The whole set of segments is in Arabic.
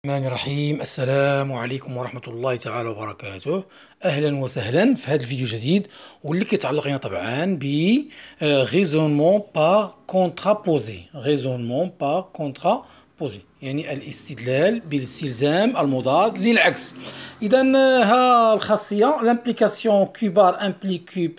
الرحمن الرحيم. السلام عليكم ورحمة الله تعالى وبركاته. أهلا وسهلا في هذا الفيديو الجديد واللي كيتعلق لنا طبعا ب raisonnement par contraposé. raisonnement par contraposé يعني الاستدلال بالاستلزام المضاد للعكس. إذا ها الخاصية l'implication Q bar implique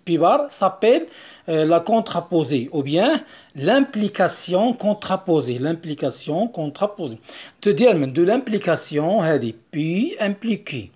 P bar s'appelle la contraposée ou bien l'implication contraposée. l'implication contraposée تدير de l'implication هذه P implique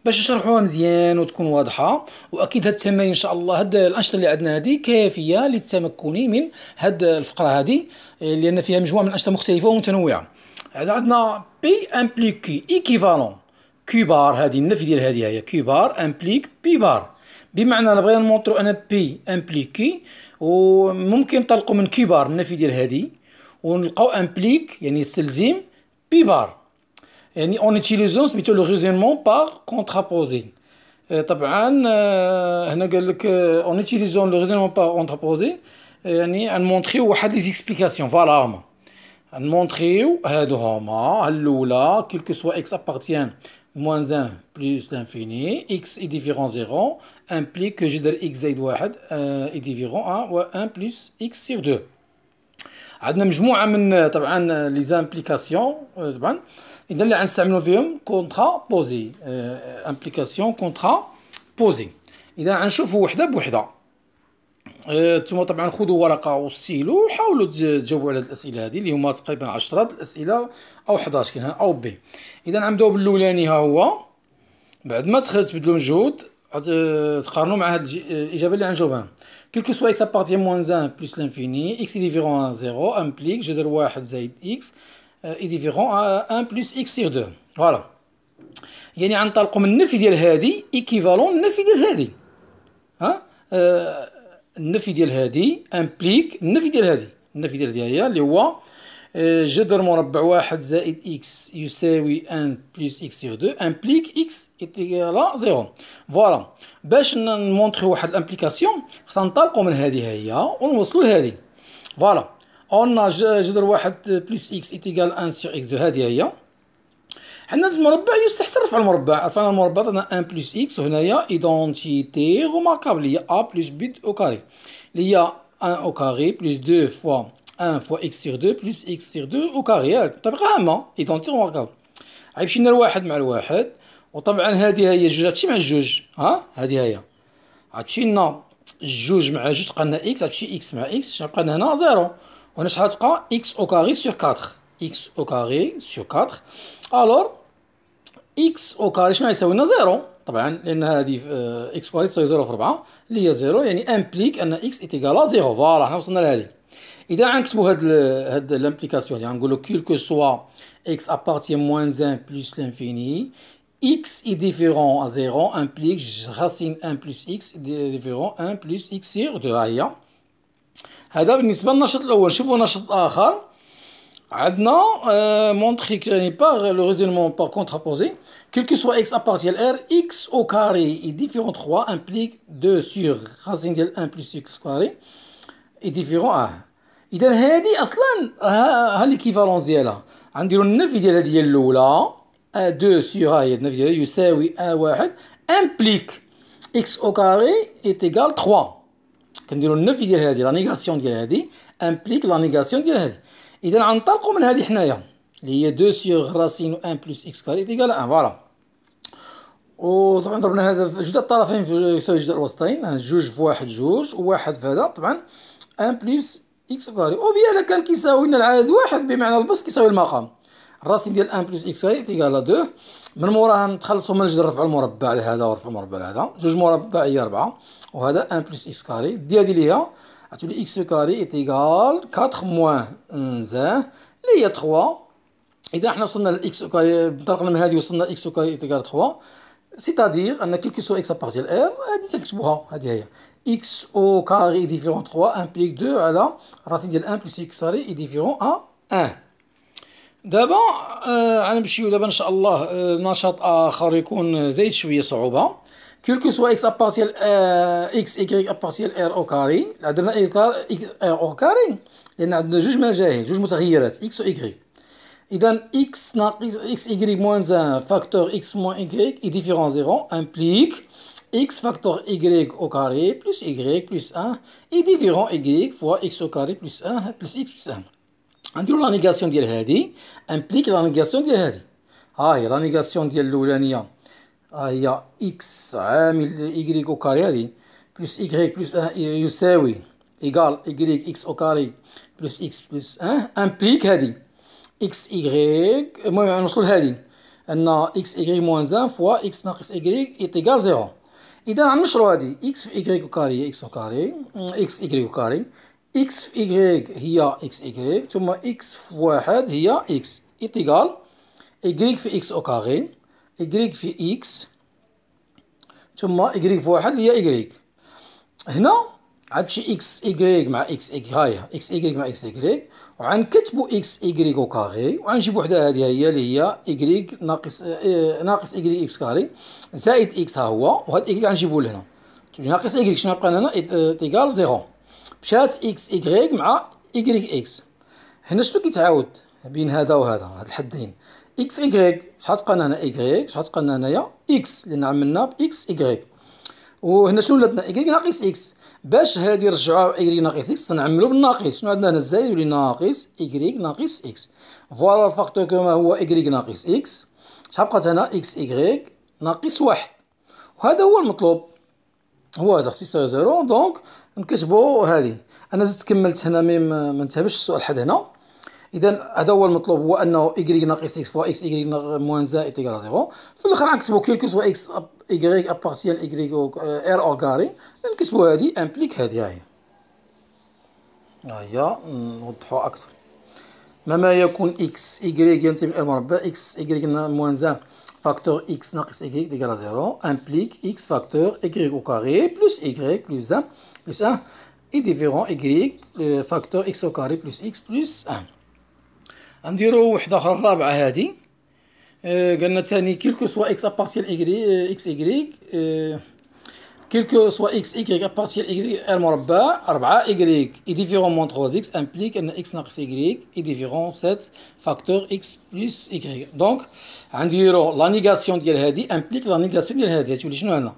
باش نشرحوها مزيان وتكون واضحه. واكيد هاد التمارين ان شاء الله هاد الانشطه اللي عندنا هذه كافيه للتمكن من هاد الفقره هذه لان فيها مجموعه من الانشطه مختلفه ومتنوعه. عندنا بي امبليك ايكيفالون كي بار، هذه النفي ديال هذه هي كي بار امبليك بي بار، بمعنى بغينا نمونطرو ان بي امبليكي وممكن نطلقوا من كي بار النفي ديال هذه ونلقاو امبليك يعني يستلزم بي بار، يعني اون utilisant سميتو لو raisonnement par contraposé. طبعا هنا قال لك اون utilisant لو raisonnement par contraposé يعني نمونطريو واحد لي زيكسبليكاسيون. فوالا هما نمونطريو هادو هما الاولى كيل كو سوا اكس appartient moins 1 plus l'infini x est différent 0 implique que جذر x زائد واحد est différent 1 و 1 plus x sur 2. عندنا مجموعة من طبعا لي زامبليكاسيون طبعا إذا اللي غنستعملو فيهم كونترا بوزي امبليكاسيون كونترا بوزي. إذا غنشوفو وحدة بوحدة. نتوما طبعا خذوا ورقة وستيلو وحاولوا تجاوبوا على هاد الأسئلة هادي اللي هما تقريبا 10 الأسئلة أو 11 كاين أو بي. إذا غنبداو بالأولاني ها هو، بعد ما تبذلوا مجهود تقارنوا مع هاد الإجابة اللي غنجاوبها. كيل كو سوا إكس أبارتيان موان 1 بلس لانفيني إكس ديفيرون أ زيرو امبليك جذر واحد زايد إكس إي ديفيرون أ 1 بلس إكس سيغ دو. فوالا يعني غنطلقوا من النفي ديال هادي إيكيفالون النفي ديال هادي. ها النفي ديال هادي امبليك النفي ديال هادي، النفي ديال هادي هي اللي هو جذر مربع واحد زائد إكس يساوي 1 بلس إكس سيغ دو امبليك إكس إيكالا زيرو. فوالا باش نمونطريو واحد الامبليكاسيون خصنا ننطلقوا من هادي هي ونوصلوا لهادي. فوالا قلنا جذر واحد بلس إكس إيكال 1 سيغ إكس دو، هادي هي. حنا في المربع يستحسن رفع المربع، رفعنا المربع عندنا 1 بلس إكس وهنايا إيدونتيتي روماركابل هي أ بلس بي أو كاري اللي هي 1 أو كاري بلس 2 فوا 1 fois x sur 2 plus x sur 2 au carré. ياك بطريقة عامة إيدونتي روماركابل. غيمشي لنا الواحد مع الواحد وطبعا هذه هي الجوج غتمشي مع الجوج. ها هذه هي غتمشي لنا الجوج مع جوج تبقى لنا إكس، غتمشي إكس مع إكس شنو لنا هنا زيرو، وهنا شحال تبقى إكس أو كاري سور 4. إكس أو كاري سور 4 ألور إكس أو كاري شنو غيساوي لنا زيرو طبعا لأن هذه إكس كاري تساوي زيرو في 4 اللي هي زيرو، يعني امبليك أن إكس إيتيكالا زيرو. فوالا حنا وصلنا لهادي. إذا غنكتبو هاد لامبليكاسيون يعني غنقولو كيل كو سوا إكس أبارتيان موان 1 بلس لانفيني إكس إي ديفيرون أ زيرو امبليك راسين 1 بلس إكس ديفيرون 1 بلس إكس سيغ دو. ها هي هذا بالنسبة للنشاط الأول. شوفو نشاط آخر عندنا مونطري يعني باغ لو ريزونمون باغ كونترابوزي كيل كو سوا إكس أبارتيان إر إكس أو كاري إي ديفيرون 3 امبليك 2 سيغ راسين ديال 1 بلس إكس كاري إي ديفيرون إذا هادي أصلا ها ليكيفالونس ديالها غنديرو النفي ديال هادي هي الأولى 2 سيغ ها هي النفي ديالها يساوي واحد امبليك إكس أو كاري إيتيكال 3. كنديرو النفي ديال هادي لا نيغاسيون ديال هادي امبليك لا نيغاسيون ديال هادي. إذا غنطلقو من هادي حنايا اللي هي 2 سيغ راسين 1 بلس إكس كاري إيتيكال 1. فوالا وطبعا ضربنا هذا في جوج الطرفين يساوي جوج الوسطين، جوج في واحد جوج وواحد في هذا طبعا 1 بلس إكس كاري. أو بيان كان كيساوي لنا العدد واحد بمعنى البسط كيساوي المقام الراسين ديال 1 بلس إكس كاري إيتيكال 2. من موراها نتخلصو من جذر رفع المربع لهذا ورفع المربع لهذا، جوج مربع هي 4 وهذا 1 بلس إكس كاري. دي هادي اللي هي غتولي إكس كاري إيتيكال 4 موان 1 اللي هي 3. إذا حنا وصلنا لإكس كاري انطلقنا من هادي وصلنا إكس كاري إيتيكال 3 سيتادير أن كيل كو سوا إكس أبارتيان إر هادي تنكتبوها هادي هي إكس أو كاري ديفيرون 3 امبليك 2 على راسين ديال 1 بلس إكس كاري ديفيرون أ 1. دابا غنمشيو دابا إن شاء الله نشاط آخر يكون زايد شوية صعوبة. كيل كو سوا إكس أبارتيان إكس إيكغيك أبارتيان إر أو كاري. درنا إر أو كاري لأن عندنا جوج مجاهيل جوج متغيرات إكس و إيكغيك. إذا إكس ناقص إكس إيكغيك موان أن فاكتور إكس موان إيكغيك إي ديفيرون زيرو إمبليك إكس فاكتور إيكغيك أو كاري بلس إيكغيك بلس أن إي ديفيرون إيكغيك فوا إكس أو كاري بلس أن بلس إكس بلس أن. غنديرو لا نيغاسيون ديال هادي إمبليك لا نيغاسيون ديال هادي. ها هي لا نيغاسيون ديال الأولانية، ها هي إكس عامل إيكغيك أو كاري هادي بلس إيكغيك بلس أن يساوي إيكال إيكغيك إكس أو كاري بلس إكس بلس أن إمبليك هادي إكس إيكغيك. المهم نوصلو لهادي أن إكس إيكغيك موان أن فوا إكس ناقص إيكغيك إيتيكال زيرو. إذا غنشرو هادي إكس في إيكغيك أو كاري هي إكس أو كاري إكس إيكغيك أو كاري إكس في إيكغيك هي إكس إيكغيك ثم إكس في واحد هي إكس إيتيكال إيكغيك في إكس أو كاري إيكغيك في إكس ثم إيكغيك في واحد هي إيكغيك. هنا غتمشي إكس إيكغيك مع إكس إيكغيك، هاهي إكس إيكغيك مع إكس إيكغيك وغنكتبو إكس إيكغيك أو كاري وغنجيبو وحدة هادي هي اللي هي إيكغيك ناقص إيكغيك إكس كاري زائد إكس ها هو، وهاد إيكغيك غنجيبوه لهنا تولي ناقص إيكغيك شنو غيبقى لنا إيكال زيرو. مشات إكس إيكغيك مع إيكغيك إكس. هنا شنو كيتعاود بين هذا وهذا هاد الحدين إكس إيكغيك شحال تبقى لنا هنا إيكغيك شحال تبقى لنا هنايا إكس لأن عملنا بإكس إيكغيك. وهنا شنو ولاتنا إيكغيك ناقص إكس. باش هادي نرجعوها إيكغيك ناقص إكس تنعملو بالناقص. شنو عندنا هنا الزايد يولي ناقص إيكغيك ناقص إكس. فوالا الفاكتور كما هو إيكغيك ناقص إكس. شحال بقات هنا إكس إيكغيك ناقص واحد. وهذا هو المطلوب هو هذا سي زيرو. دونك نكتبو هادي. أنا زدت كملت هنا ما انتهبش السؤال حد هنا. إذا هذا هو المطلوب هو أنه إيكغيك ناقص إكس فوا إكس إيكغيك موان زائد إيكال زيرو. في الآخر غنكتبو كيلكو سوا إكس إيكغيك أبارتيال إيكغيك إر أو كاري نكتبو هادي إمبليك هادي هاهي. هاهي نوضحو أكثر. ما يكون إكس إيكغيك ينتمي إلى المربع إكس إيكغيك موان زائد فاكتور إكس ناقص إيكغيك إيكال زيرو إمبليك إكس فاكتور إيكغيك أو كاري بلس إيكغيك بلس أن بلس أن إي ديفيرون إيكغيك فاكتور إكس أو كاري بلس إكس بلس أن. غنديرو وحدة أخرى الرابعة هادي. قالنا تاني كيلكو سوا إكس أبارتيال إكس إيكغيك كيلكو سوا إكس إيكغيك أبارتيال إيكغيك إر مربع 4 إيكغيك إي ديفيرون موان 3 إكس إمبليك أن إكس ناقص إيكغيك إي ديفيرون 7 فاكتور إكس بلس إيكغيك. دونك غنديرو لا نيغاسيون ديال هادي إمبليك لا نيغاسيون ديال هادي. غتولي شنو هنا؟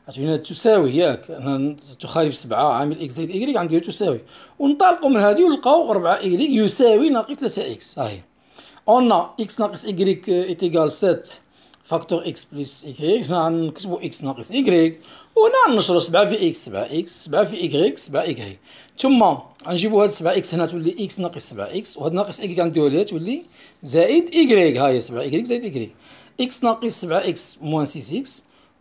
غتولي تساوي ياك تخالف 7 عامل إكس زائد إيكغيك غنديرو تساوي وننطلقو من هادي ونلقاو 4 إيكغيك يساوي ناقص 3 إكس. هاهي On a x ناقص y est égal 7 فاكتور x بلس y. هنا غنكتبو x ناقص y وهنا غنشرو 7 في x 7 x 7 في y 7 y. ثم غنجيبو هاد 7 x هنا تولي x ناقص 7 x وهاد ناقص y غنديرو ليها تولي زائد y. ها هي 7 y زائد y x ناقص 7 x موان 6 x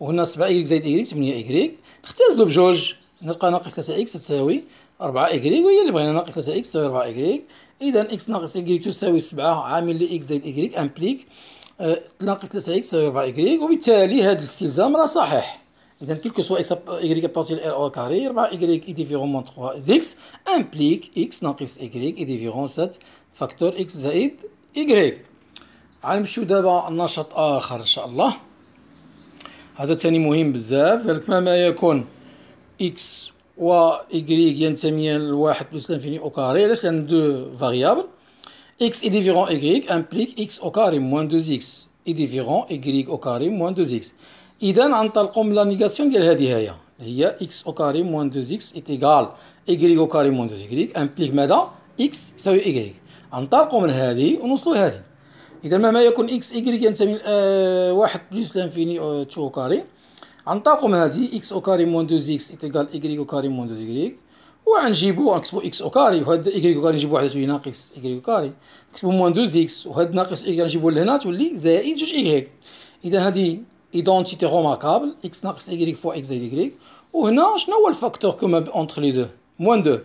وهنا 7 y زائد y 8 y. نختزلو بجوج نلقى ناقص 3 x تساوي 4 y وهي اللي بغينا ناقص 3 x تساوي 4 y. إذا إكس ناقص إيكغيك تساوي 7 عامل لإكس زائد إيكغيك إمبليك ناقص 3 إكس تساوي 4 إيكغيك. وبالتالي هذا الاستلزام راه صحيح. إذا كيلكو سوا إكس إيكغيك أبارتيال إر أو كاري 4 إيكغيك إي ديفيرون موان 3 إكس إمبليك إكس ناقص إيكغيك إي ديفيرون 7 فاكتور إكس زائد إيكغيك. غنمشيو دابا لنشاط آخر إن شاء الله. هذا تاني مهم بزاف. ما يكون إكس و إيكغيك ينتميان لواحد بلس لانفيني أو كاري. علاش؟ لأن دو فاريابل إكس إي ديفيرون إيكغيك إمبليك إكس أو كاري موان 2 إكس إي ديفيرون إيكغيك أو كاري موان 2 إكس. إذا غنطلقو من لا نيغاسيون ديال هادي هي إكس أو كاري موان 2 إكس إيتيكال إيكغيك أو كاري موان 2 إيكغيك إمبليك ماذا؟ إكس يساوي إيكغيك. غنطلقو من هادي ونوصلو لهادي. إذا مهما يكون إكس إيكغيك ينتمي واحد بلس لانفيني 2 أو كاري غنطلقو من هادي إكس أو كاري موان 2 إكس إيتيكال إيكغيك أو كاري موان 2 إيكغيك. وغنجيبو غنكتبو إكس أو كاري وهاد إيكغيك أو كاري نجيبو واحدة تولي ناقص إيكغيك أو كاري نكتبو موان 2 إكس وهاد ناقص إيكغيك نجيبوه لهنا تولي زائد 2 إيكغيك. إذا هادي إيدونتيتي روماركابل إكس ناقص إيكغيك فوا إكس زائد إيكغيك. وهنا شنو هو الفاكتور كومان أونتخ لي دو؟ موان 2.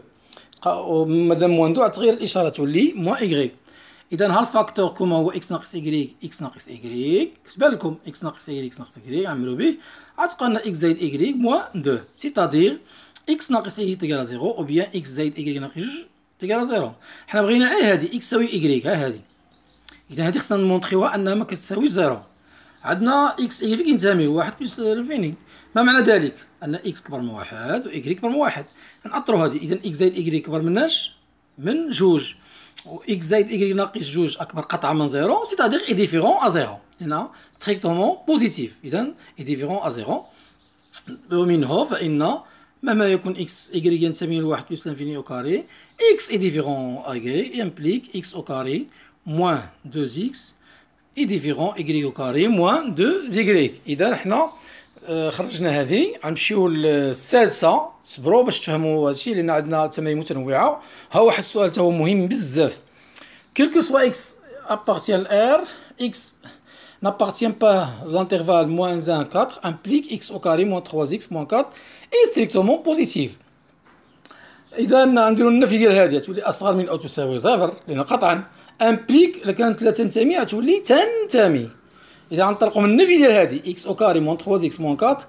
مادام موان 2 تغير الإشارة تولي موان إيكغيك. إذا ها الفاكتور كومان هو إكس ناقص إيكغيك إكس ناقص إيكغيك. كتبان لكم إكس ناقص إيكغيك إكس ناقص إيكغيك عملو به غتبقى لنا إكس زائد إيكغيك موان 2 سيتادير إكس ناقص إيكغيك تيكال زيرو أو بيان إكس زائد إيكغيك ناقص جوج تيكال زيرو. حنا بغينا غير هادي إكس تساوي إيكغيك ها هادي. إذا هادي خصنا نمونطخيوها أنها ما كتساويش زيرو. عندنا إكس إيكغيك ينتمي لواحد بلس لانفيني. ما معنى ذلك؟ أن إكس كبر من واحد و إيكغيك كبر من واحد. نأطرو هادي. إذا إكس زائد إيكغيك كبر مناش من جوج. و إكس زائد إكغيك ناقص جوج أكبر قطعا من زيرو، سيتادير إي ديفيرون أ زيرو، لأن ستريكتومون بوزيتيف، إذا إي ديفيرون أ زيرو. ومنه فإن مهما يكون إكس إكغيك ينتمي لواحد بلس لانفيني أو كاري، إكس إي ديفيرون أ إكغيك يمبليك إكس أو كاري موان دوز إكس إي ديفيرون إكغيك أو كاري موان دوز إكغيك. إذا حنا خرجنا هذه، غنمشيو للسادسة. صبروا باش تفهموا هادشي لأن عندنا تمارين متنوعة. ها واحد السؤال تا هو مهم بزاف. Quel que soit x appartient à R, x n'appartient pas à l'intervalle moins 1, 4 implique x au carré moins 3x moins 4 est strictement positif. إذا نديرو النفي ديال هادي تولي أصغر من أو تساوي صفر، لأن قطعا امبليك إلا كانت لا تنتمي غتولي تنتمي. إذا غنطلقو من النفي ديال هادي x au carré moins 3x moins 4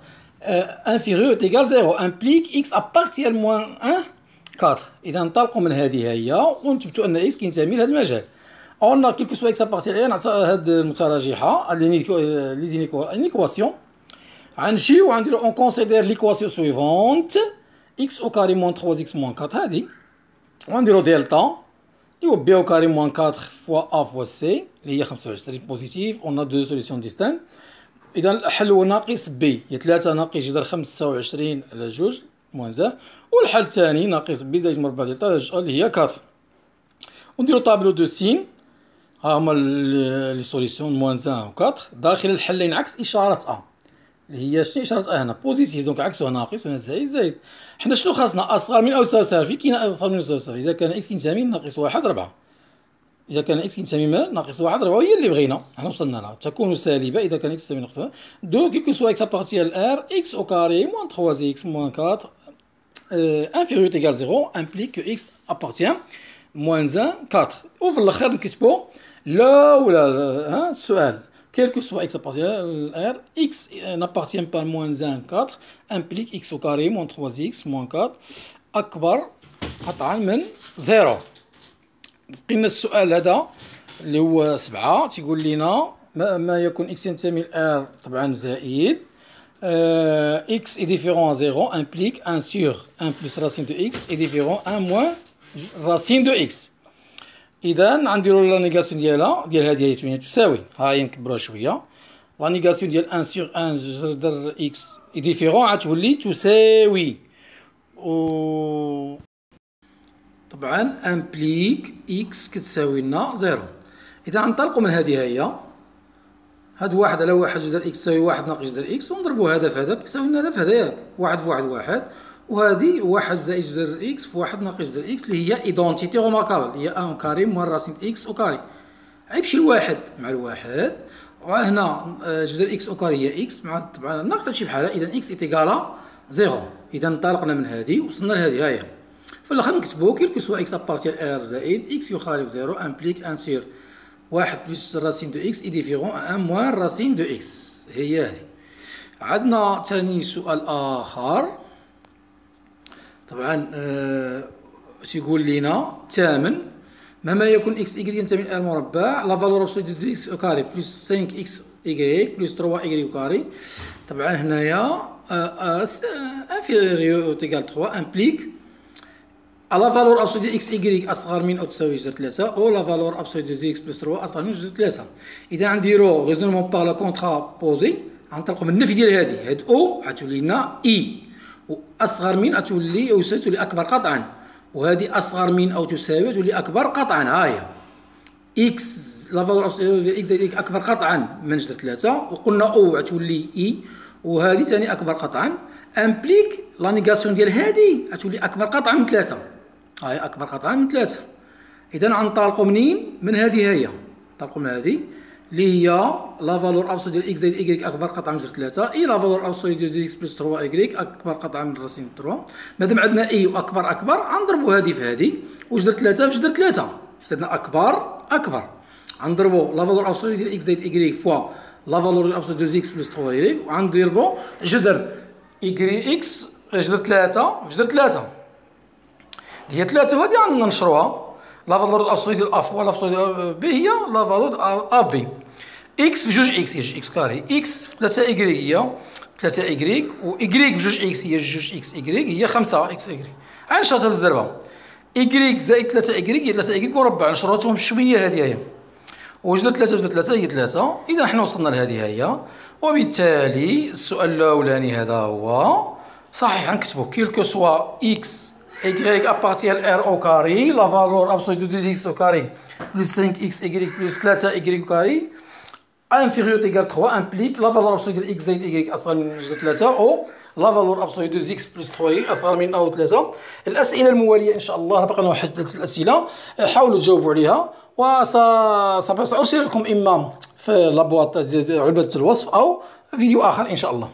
inférieur ou égal 0 implique x appartient à moins 1 4. إذا ننطلقوا من هذه هي ونثبتوا أن إكس كينتمي لهذا المجال. قلنا كيلكو سوا إكس أبارتيغ نعطي هاد المتراجحة ليكواسيون. غنمشيو غنديرو أون كونسيدير ليكواسيون سويفونت إكس أو كاري موان 3 إكس موان 4 هادي، وغنديرو دلتا اللي هو بي أو كاري موان 4 فوا أ فوا سي اللي هي 25 بوزيتيف. أون دو سوليسيون ديستان. إذا الحل هو ناقص بي هي 3 ناقص جذر 25 على جوج موان زا، والحل الثاني ناقص بي زائد مربع دلتا اللي هي 4. ونديرو طابلو دو سين، ها هما لي سوليسيون موان 1 و 4 داخل الحلين عكس إشارة أ اللي هي شنو إشارة أ هنا بوزيتيف، دونك عكسها ناقص وهنا زائد زائد. حنا شنو خاصنا؟ أصغر من أو يساوي صفر. في كاين أصغر من أو يساوي صفر. إذا كان إكس كينتمي ناقص 1 4. إذا كان إكس كينتمي ناقص 1 4 هي اللي بغينا، حنا وصلنا لها. تكون سالبة إذا كان إكس يساوي ناقص 1. دو كيلكو سوا إكس أبارتيغ لآر إكس أو كاري موان 3 إكس موان 4 inférieur ou égal 0 implique que x appartient moins 1 4. وفي الاخر نكتبو لا ولا السؤال quel que soit x appartient à R, x n'appartient pas à moins 1 4 implique x au carré moins 3x moins 4 أكبر قطعا من 0. بقينا السؤال هذا اللي هو 7 تيقول لنا ما يكون x ينتمي ل R طبعا زائد x est différent à 0 implique 1 sur 1 plus racine de x est différent à 1 moins racine de x. إذا غنديرو لا نيغاسيون ديالها ديال هادي هي تساوي، ها هي نكبروها شوية. لا نيغاسيون ديال 1 sur 1 جذر x est différent غتولي تساوي و طبعا امبليك x كتساوي لنا 0. إذا غنطلقو من هادي هي هاد واحد على واحد جذر إكس تساوي واحد ناقص جذر إكس، ونضربو هذا في هذا كيساوي لنا هذا في هذا ياك، واحد في واحد واحد، وهادي واحد زائد جذر إكس في واحد ناقص جذر إكس اللي هي إيدونتيتي روماركابل هي أن كاري موان راسين إكس أو كاري. غيمشي الواحد مع الواحد، وهنا جذر إكس أو كاري هي إكس مع طبعا الناقص تمشي بحالها، إذا إكس إيتيكالا زيرو. إذا انطلقنا من هادي وصلنا لهادي هاهي. في الآخر نكتبو كيلكو سوا إكس أبارتيغ إر زائد إكس يخالف زيرو امبليك أن سير واحد بلس راسين دو إكس إي ديفيرون أن موان راسين دو إكس. هي هذه. عندنا تاني سؤال آخر طبعا تيقول لنا ثامن مهما يكون إكس إيكغيك ينتمي لآر مربع لا فالور أبسوليو دو إكس أو كاري بلس 5 إكس إيكغيك بلس 3 إيكغيك أو كاري. طبعا هنايا انفيريور أو تيغال 3 امبليك لا فالور ابسوليو دو اكس ايكغيك اصغر من او تساوي جذر 3 او لا فالور ابسوليو دو اكس بلس 3 اصغر من جذر 3. اذا غنديرو ريزونمون باغ لا كونترا بوزي، غنطلقو من النفي ديال هاد او غتولي لنا اي، واصغر من غتولي او يساوي تولي اكبر قطعا، وهذه اصغر من او تساوي تولي اكبر قطعا. ها هي اكس لا فالور ابسوليو دو اكس زائد اكبر قطعا من جذر 3، وقلنا او غتولي اي، وهذه ثاني اكبر قطعا امبليك لا نيغاسيون ديال هذه غتولي اكبر قطعا من 3. هاي أكبر قطعا من 3. إذا غنطلقو منين؟ من هذه هي، نطلقو من هذه اللي هي لا فالور أبسوليو ديال إكس زائد إيكغيك أكبر قطعا من جذر 3 إي لا فالور أبسوليو ديال إكس بلس 3 إيكغيك أكبر قطعا من راسين 3. مادام عندنا إي وأكبر أكبر غنضربو هذه في هذه وجذر 3 في جذر 3 حيت عندنا أكبر أكبر. غنضربو لا فالور أبسوليو ديال إكس زائد إيكغيك فوا لا فالور أبسوليو ديال إكس بلس 3 إيكغيك، وغنضربو جذر إكس جذر 3 في جذر 3 هي 3 وهادي غننشروها. لا فالور ابسوليو ديال ا فوا لا فالور ديال بي هي لا فالور ا بي. اكس في جوج اكس هي جوج اكس كاري، اكس في 3 ايكغيك هي 3 ايكغيك، و ايكغيك في جوج اكس هي جوج اكس ايكغيك هي 5 اكس ايكغيك. غنشرطها بالزربه إكغيك زائد 3 إكغيك هي 3 إكغيك مربع، نشروطهم بشوية هذه هي، وجدت 3 زائد 3 هي 3. إذا حنا وصلنا لهذه هي، وبالتالي السؤال الأولاني هذا هو صحيح. نكتبو كيلكو سوا إكس إكغيك أبارتيال إر أو كاري لا فالور أبسولو دو 2 إكس أو كاري بلس 5 إكس إكغيك بلس 3 إكغيك أو كاري inférieur égal 3 implique la valeur absolue de x زائد y أصغر من جذر 3 أو la valeur absolue de x plus 3y أصغر من أو 3. الأسئلة الموالية إن شاء الله بقى لنا واحد 3 الأسئلة، حاولوا تجاوبوا عليها، سأرسل لكم إما في لابواط علبة الوصف أو فيديو آخر إن شاء الله.